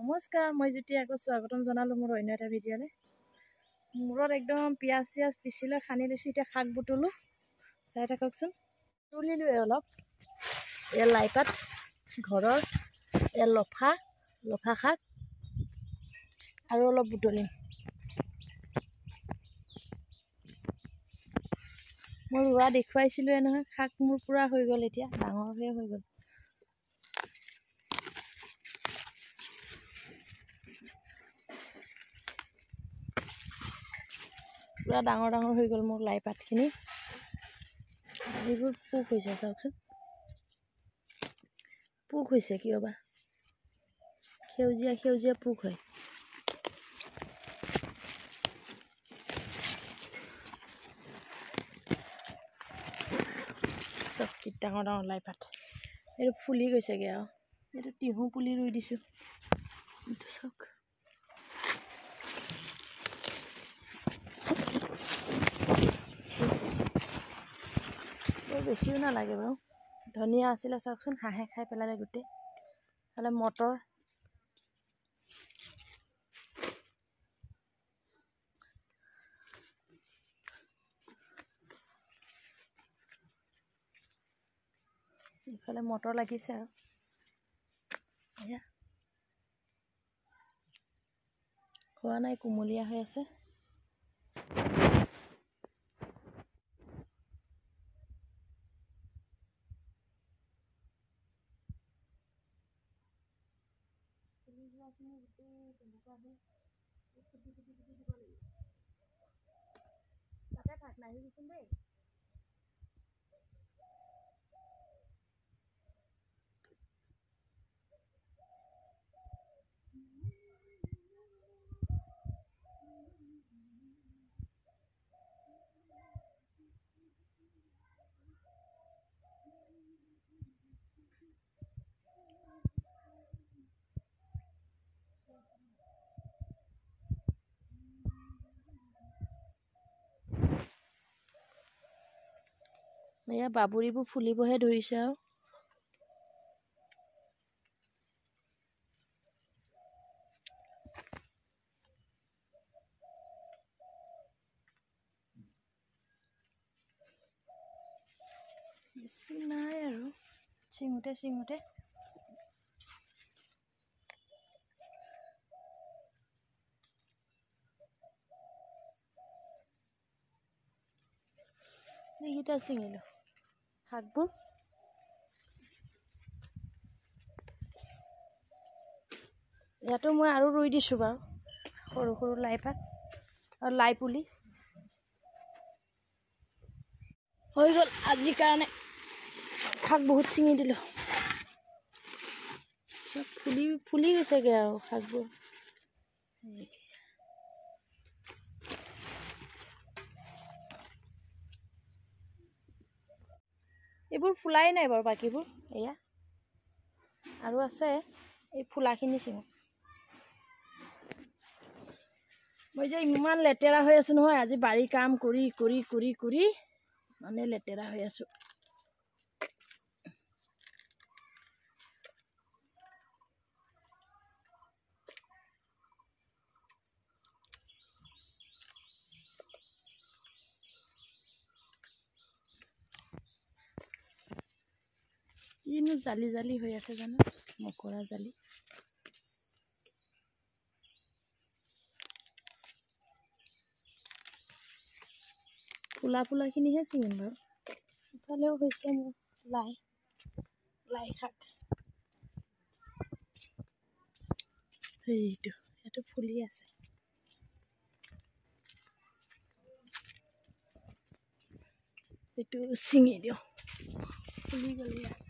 নমস্কাৰ, মই যেতিয়া আকৌ স্বাগতম জনালোঁ মোৰ অন্য এটা ভিডিঅ'লৈ। মূৰত একদম পিঁয়াজ পিচি লৈ সানি লৈছোঁ। এতিয়া শাক বুটলোঁ, চাই থাককচোন। তুলিলোঁ অলপ, এয়া লাই পাত ঘৰৰ, এয়া লফা শাক আৰু অলপ বুটলিম। মই ৰোৱা দেখুৱাইছিলোঁৱে নহয়, শাক মোৰ পূৰা হৈ গ'ল, এতিয়া ডাঙৰকৈ হৈ গ'ল। পূৰা ডাঙৰ হৈ গ'ল মোৰ লাই পাতখিনি। এইবোৰ পোক হৈছে, চাওকচোন পোক হৈছে, কিয় বা সেউজীয়া পোক হয়। চব কি ডাঙৰ লাই পাত, এইটো ফুলি গৈছেগৈ আৰু। এইটো তিহু পুলি ৰুই দিছোঁ, এইটো চাওক। বেছিও নালাগে বাৰু, ধনিয়া আছিলে চাওকচোন, হাঁহে খাই পেলালে গোটেই। এইফালে মটৰ, ইফালে মটৰ লাগিছে আৰু এয়া হোৱা নাই, কুমলীয়া হৈ আছে। তাতে থাক, নাহিবিচোন দেই। এয়া বাবুৰিবোৰ ফুলিবহে ধৰিছে আৰু। বেছি নাই আৰু, চিঙোতে এইকেইটা ছিঙিলোঁ শাকবোৰ। ইয়াতো মই আৰু ৰুই দিছোঁ বাৰু, সৰু লাই পাত আৰু লাই পুলি হৈ গ'ল আজিৰ কাৰণে। শাক বহুত ছিঙি দিলোঁ, চব ফুলি গৈছেগৈ আৰু শাকবোৰ। এইবোৰ ফুলাই নাই বাৰু, বাকীবোৰ এয়া আৰু আছে। এই ফুলাখিনি ছিঙো। মই যে ইমান লেতেৰা হৈ আছোঁ নহয়, আজি বাৰী কাম কৰি মানে লেতেৰা হৈ আছোঁ। কিনো জালি হৈ আছে জানো, মকৰা জালি। ফুলাখিনিহে ছিঙিম বাৰু। ইফালেও হৈছে মোৰ লাই শাক। এইটো ফুলি আছে। এইটো ছিঙি দিওঁ, ফুলি গ'ল ইয়াত।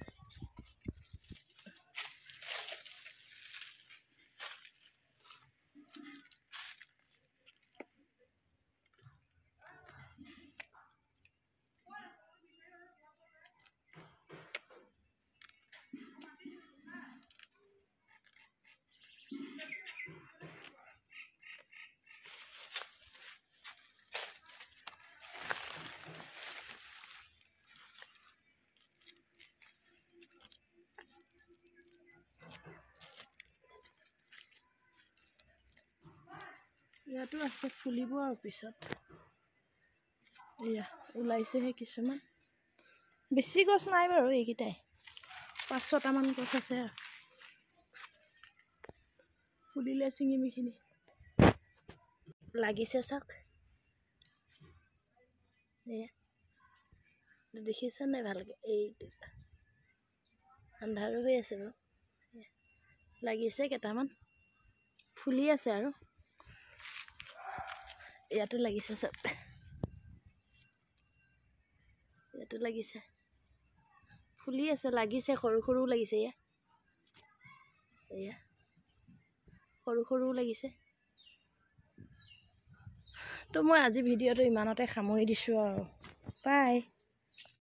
ইয়াতো আছে ফুলিব আৰু পিছত এয়া ওলাইছেহে কিছুমান বেছি গছ নাই বাৰু এইকেইটাই 5-6টামান গছ আছে আৰু ফুলিলে চিঙিমিখিনি লাগিছে চাওক এয়া দেখিছে নাই ভালকে এইটো আন্ধাৰো হৈ আছে বাৰু লাগিছে কেইটামান ফুলি আছে আৰু ইয়াতো লাগিছে চব ইয়াতো লাগিছে ফুলি আছে লাগিছে সৰু সৰু লাগিছে এয়া সৰু সৰু লাগিছে তো মই আজি ভিডিঅ'টো ইমানতে সামৰি দিছোঁ আৰু বাই